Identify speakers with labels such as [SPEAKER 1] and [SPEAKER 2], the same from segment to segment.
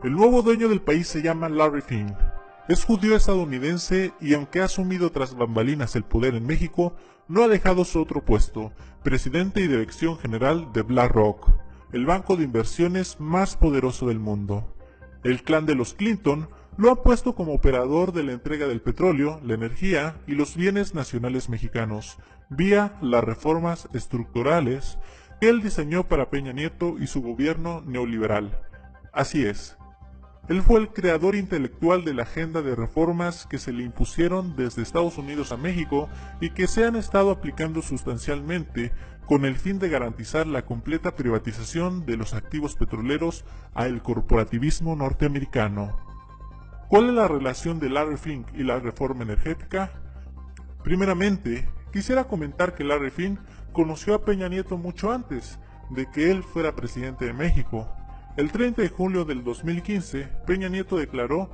[SPEAKER 1] El nuevo dueño del país se llama Larry Fink. Es judío estadounidense y aunque ha asumido tras bambalinas el poder en México, no ha dejado su otro puesto, presidente y dirección general de BlackRock, el banco de inversiones más poderoso del mundo. El clan de los Clinton lo ha puesto como operador de la entrega del petróleo, la energía y los bienes nacionales mexicanos, vía las reformas estructurales que él diseñó para Peña Nieto y su gobierno neoliberal. Así es. Él fue el creador intelectual de la agenda de reformas que se le impusieron desde Estados Unidos a México y que se han estado aplicando sustancialmente con el fin de garantizar la completa privatización de los activos petroleros al corporativismo norteamericano. ¿Cuál es la relación de Larry Fink y la reforma energética? Primeramente, quisiera comentar que Larry Fink conoció a Peña Nieto mucho antes de que él fuera presidente de México. El 30 de julio del 2015, Peña Nieto declaró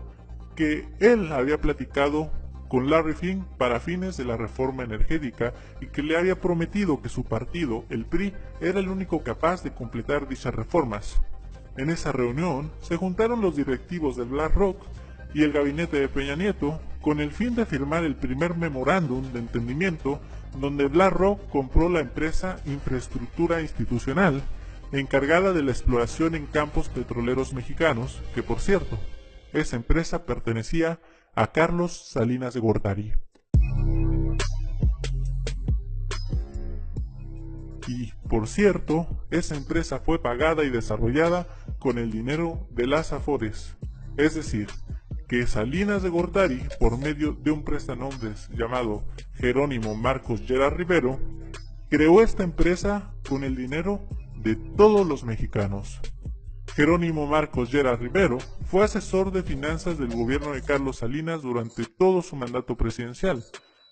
[SPEAKER 1] que él había platicado con Larry Fink para fines de la reforma energética y que le había prometido que su partido, el PRI, era el único capaz de completar dichas reformas. En esa reunión se juntaron los directivos de BlackRock y el gabinete de Peña Nieto con el fin de firmar el primer memorándum de entendimiento donde BlackRock compró la empresa Infraestructura Institucional, encargada de la exploración en campos petroleros mexicanos, que por cierto, esa empresa pertenecía a Carlos Salinas de Gortari. Y, por cierto, esa empresa fue pagada y desarrollada con el dinero de las Afores, es decir, que Salinas de Gortari, por medio de un prestanombres llamado Jerónimo Marcos Lleras Rivero, creó esta empresa con el dinero de todos los mexicanos. Jerónimo Marcos Lleras Rivero fue asesor de finanzas del gobierno de Carlos Salinas durante todo su mandato presidencial,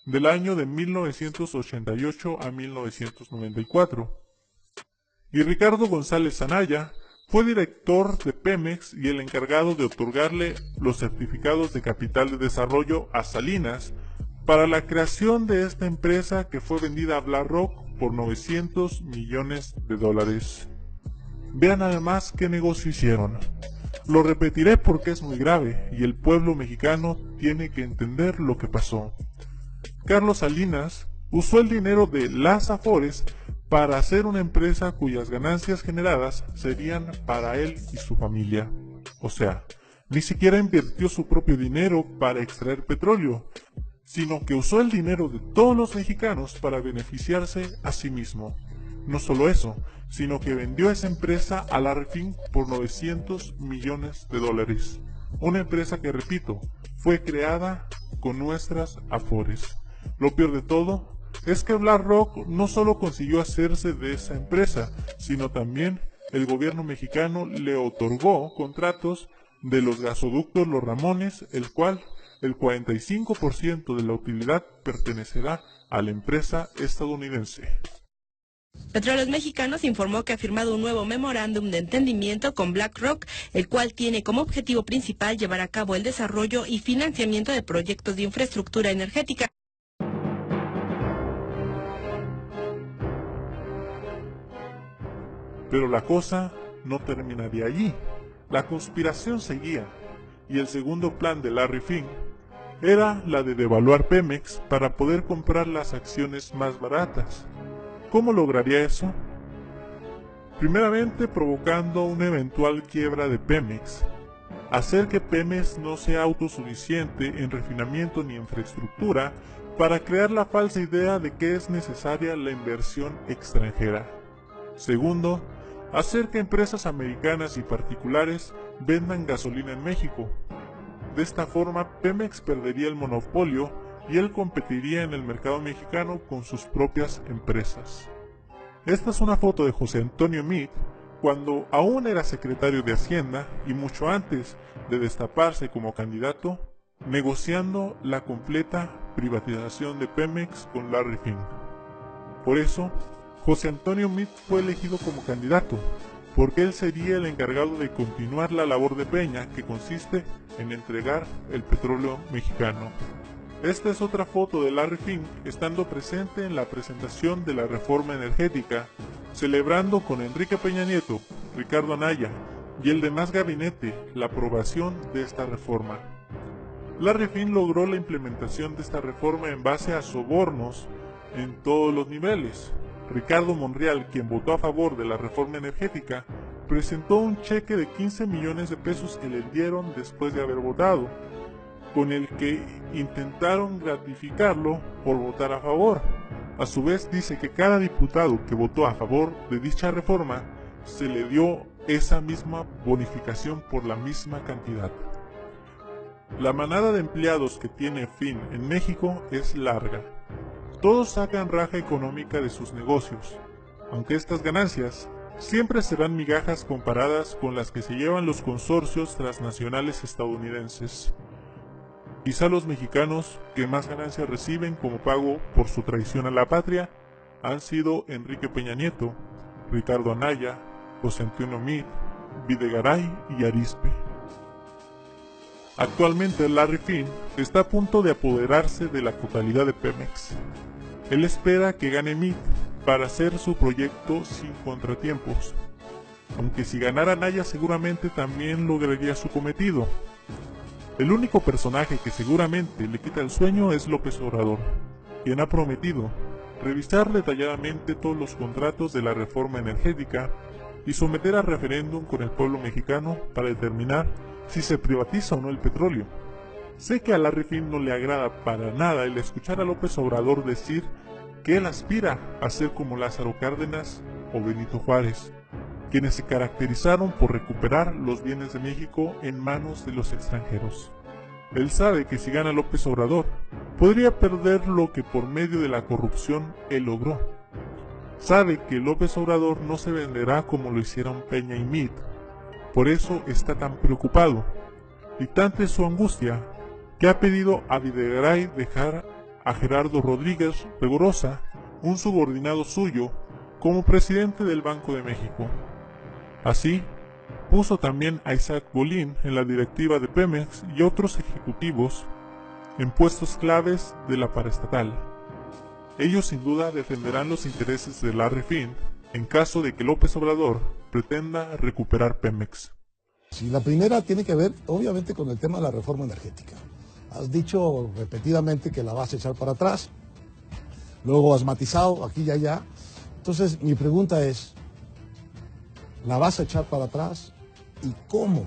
[SPEAKER 1] del año de 1988 a 1994. Y Ricardo González Anaya fue director de Pemex y el encargado de otorgarle los certificados de capital de desarrollo a Salinas para la creación de esta empresa que fue vendida a BlackRock por $900 millones. Vean además qué negocio hicieron. Lo repetiré porque es muy grave y el pueblo mexicano tiene que entender lo que pasó. Carlos Salinas usó el dinero de las Afores para hacer una empresa cuyas ganancias generadas serían para él y su familia. O sea, ni siquiera invirtió su propio dinero para extraer petróleo, sino que usó el dinero de todos los mexicanos para beneficiarse a sí mismo. No solo eso, sino que vendió esa empresa a Larry Fink por $900 millones. Una empresa que, repito, fue creada con nuestras Afores. Lo peor de todo es que BlackRock no solo consiguió hacerse de esa empresa, sino también el gobierno mexicano le otorgó contratos de los gasoductos Los Ramones, el cual el 45% de la utilidad pertenecerá a la empresa estadounidense.
[SPEAKER 2] Petróleos Mexicanos informó que ha firmado un nuevo memorándum de entendimiento con BlackRock, el cual tiene como objetivo principal llevar a cabo el desarrollo y financiamiento de proyectos de infraestructura energética.
[SPEAKER 1] Pero la cosa no terminaría allí. La conspiración seguía, y el segundo plan de Larry Fink era la de devaluar Pemex para poder comprar las acciones más baratas. ¿Cómo lograría eso? Primeramente provocando una eventual quiebra de Pemex, hacer que Pemex no sea autosuficiente en refinamiento ni infraestructura para crear la falsa idea de que es necesaria la inversión extranjera. Segundo, hacer que empresas americanas y particulares vendan gasolina en México. De esta forma, Pemex perdería el monopolio y él competiría en el mercado mexicano con sus propias empresas. Esta es una foto de José Antonio Meade cuando aún era secretario de Hacienda y mucho antes de destaparse como candidato, negociando la completa privatización de Pemex con Larry Fink. Por eso, José Antonio Meade fue elegido como candidato, porque él sería el encargado de continuar la labor de Peña, que consiste en entregar el petróleo mexicano. Esta es otra foto de Larry Fink estando presente en la presentación de la reforma energética, celebrando con Enrique Peña Nieto, Ricardo Anaya, y el demás gabinete la aprobación de esta reforma. Larry Fink logró la implementación de esta reforma en base a sobornos en todos los niveles. Ricardo Monreal, quien votó a favor de la reforma energética, presentó un cheque de 15 millones de pesos que le dieron después de haber votado, con el que intentaron gratificarlo por votar a favor. A su vez dice que cada diputado que votó a favor de dicha reforma se le dio esa misma bonificación por la misma cantidad. La manada de empleados que tiene Fink en México es larga. Todos sacan raja económica de sus negocios, aunque estas ganancias siempre serán migajas comparadas con las que se llevan los consorcios transnacionales estadounidenses. Quizá los mexicanos que más ganancias reciben como pago por su traición a la patria han sido Enrique Peña Nieto, Ricardo Anaya, José Antonio Meade, Videgaray y Arizpe. Actualmente Larry Fink está a punto de apoderarse de la totalidad de Pemex. Él espera que gane Meade para hacer su proyecto sin contratiempos, aunque si ganara Anaya seguramente también lograría su cometido. El único personaje que seguramente le quita el sueño es López Obrador, quien ha prometido revisar detalladamente todos los contratos de la reforma energética y someter a referéndum con el pueblo mexicano para determinar si se privatiza o no el petróleo. Sé que a Larry Fink no le agrada para nada el escuchar a López Obrador decir que él aspira a ser como Lázaro Cárdenas o Benito Juárez, quienes se caracterizaron por recuperar los bienes de México en manos de los extranjeros. Él sabe que si gana López Obrador, podría perder lo que por medio de la corrupción él logró. Sabe que López Obrador no se venderá como lo hicieron Peña y Meade, por eso está tan preocupado, y tanta es su angustia, que ha pedido a Videgaray dejar a Gerardo Rodríguez Regurosa, un subordinado suyo, como presidente del Banco de México. Así, puso también a Isaac Bolín en la directiva de Pemex y otros ejecutivos en puestos claves de la paraestatal. Ellos sin duda defenderán los intereses de Larry Fink en caso de que López Obrador pretenda recuperar Pemex.
[SPEAKER 3] Sí, la primera tiene que ver obviamente con el tema de la reforma energética. Has dicho repetidamente que la vas a echar para atrás, luego has matizado aquí y allá. Entonces mi pregunta es, ¿la vas a echar para atrás? ¿Y cómo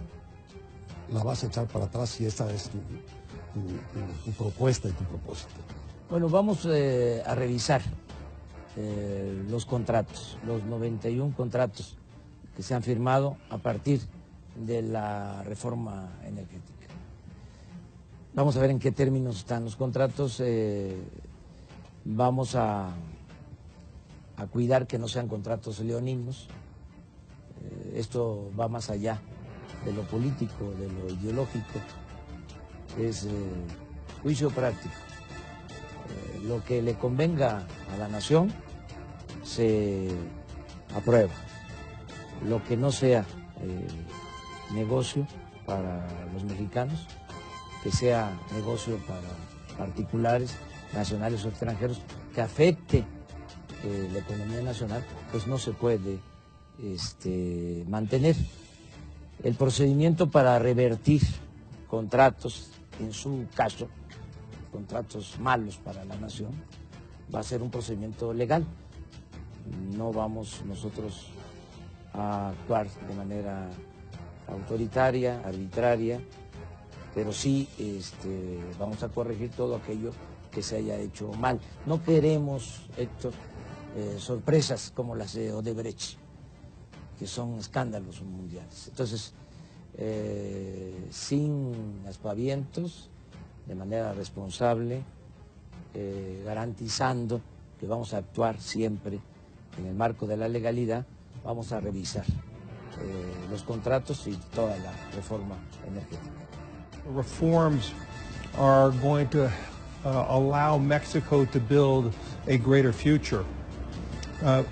[SPEAKER 3] la vas a echar para atrás si esta es tu propuesta y tu propósito?
[SPEAKER 4] Bueno, vamos a revisar los contratos, los 91 contratos que se han firmado a partir de la reforma energética. Vamos a ver en qué términos están los contratos, vamos a cuidar que no sean contratos leoninos. Esto va más allá de lo político, de lo ideológico, es juicio práctico. Lo que le convenga a la nación se aprueba. Lo que no sea negocio para los mexicanos, que sea negocio para particulares, nacionales o extranjeros, que afecte la economía nacional, pues no se puede mantener. El procedimiento para revertir contratos, en su caso, contratos malos para la nación, va a ser un procedimiento legal. No vamos nosotros a actuar de manera autoritaria, arbitraria, pero sí vamos a corregir todo aquello que se haya hecho mal. No queremos, Héctor, sorpresas como las de Odebrecht, que son escándalos mundiales. Entonces, sin aspavientos, de manera responsable, garantizando que vamos a actuar siempre en el marco de la legalidad, vamos a revisar los contratos y toda la reforma energética.
[SPEAKER 5] Reforms are going to allow Mexico to build a greater future.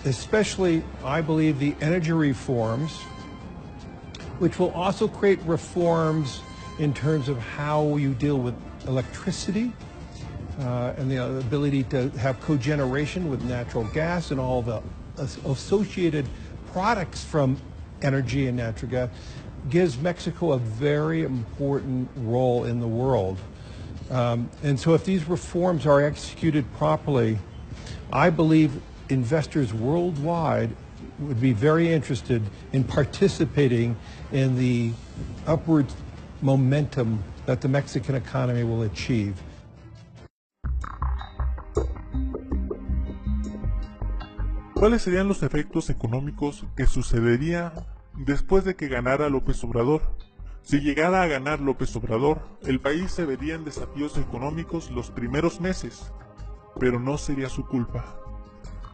[SPEAKER 5] Especially, I believe, the energy reforms, which will also create reforms in terms of how you deal with electricity and the ability to have cogeneration with natural gas and all the associated products from energy and natural gas. gives Mexico a very important role in the world. And so if these reforms are executed properly, I believe investors worldwide would be very interested in participating in the upward momentum that the Mexican economy will achieve.
[SPEAKER 1] ¿Cuáles serían los efectos económicos que sucedería después de que ganara López Obrador? Si llegara a ganar López Obrador, el país se vería en desafíos económicos los primeros meses, pero no sería su culpa.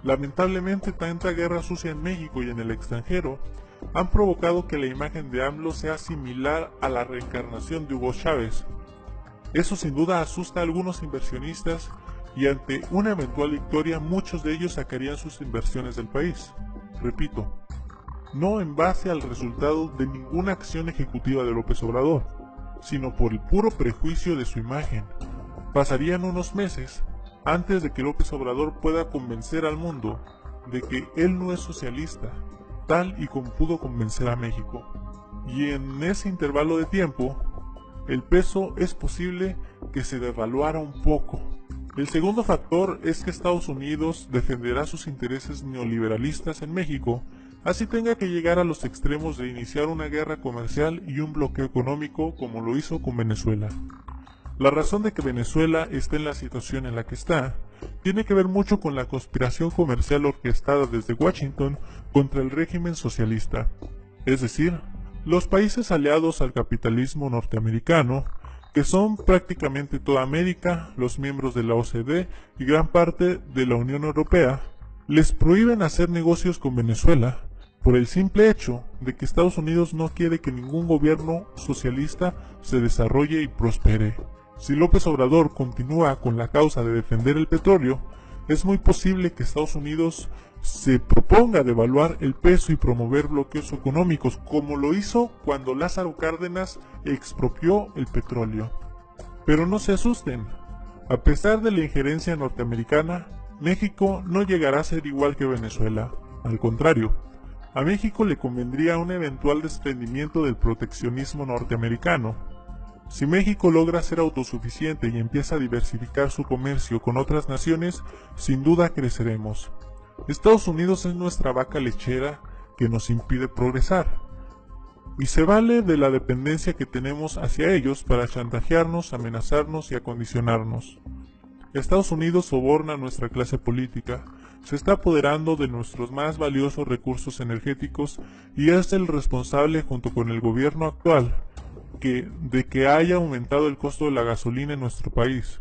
[SPEAKER 1] Lamentablemente, tanta guerra sucia en México y en el extranjero han provocado que la imagen de AMLO sea similar a la reencarnación de Hugo Chávez. Eso sin duda asusta a algunos inversionistas y ante una eventual victoria muchos de ellos sacarían sus inversiones del país. Repito, no en base al resultado de ninguna acción ejecutiva de López Obrador, sino por el puro prejuicio de su imagen. Pasarían unos meses antes de que López Obrador pueda convencer al mundo de que él no es socialista, tal y como pudo convencer a México. Y en ese intervalo de tiempo, el peso es posible que se devaluara un poco. El segundo factor es que Estados Unidos defenderá sus intereses neoliberalistas en México, así tenga que llegar a los extremos de iniciar una guerra comercial y un bloqueo económico como lo hizo con Venezuela. La razón de que Venezuela esté en la situación en la que está tiene que ver mucho con la conspiración comercial orquestada desde Washington contra el régimen socialista, es decir, los países aliados al capitalismo norteamericano, que son prácticamente toda América, los miembros de la OCDE y gran parte de la Unión Europea, les prohíben hacer negocios con Venezuela por el simple hecho de que Estados Unidos no quiere que ningún gobierno socialista se desarrolle y prospere. Si López Obrador continúa con la causa de defender el petróleo, es muy posible que Estados Unidos se proponga devaluar el peso y promover bloqueos económicos, como lo hizo cuando Lázaro Cárdenas expropió el petróleo. Pero no se asusten, a pesar de la injerencia norteamericana, México no llegará a ser igual que Venezuela. Al contrario, a México le convendría un eventual desprendimiento del proteccionismo norteamericano. Si México logra ser autosuficiente y empieza a diversificar su comercio con otras naciones, sin duda creceremos. Estados Unidos es nuestra vaca lechera que nos impide progresar, y se vale de la dependencia que tenemos hacia ellos para chantajearnos, amenazarnos y acondicionarnos. Estados Unidos soborna a nuestra clase política, se está apoderando de nuestros más valiosos recursos energéticos y es el responsable junto con el gobierno actual de que haya aumentado el costo de la gasolina en nuestro país.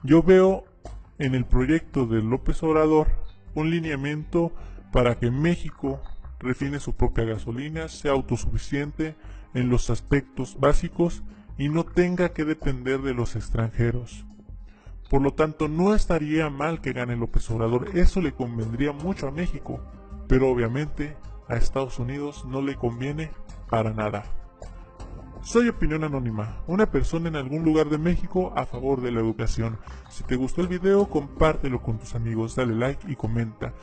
[SPEAKER 1] Yo veo en el proyecto de López Obrador un lineamiento para que México refine su propia gasolina, sea autosuficiente en los aspectos básicos y no tenga que depender de los extranjeros. Por lo tanto, no estaría mal que gane López Obrador, eso le convendría mucho a México, pero obviamente a Estados Unidos no le conviene para nada. Soy Opinión Anónima, una persona en algún lugar de México a favor de la educación. Si te gustó el video, compártelo con tus amigos, dale like y comenta.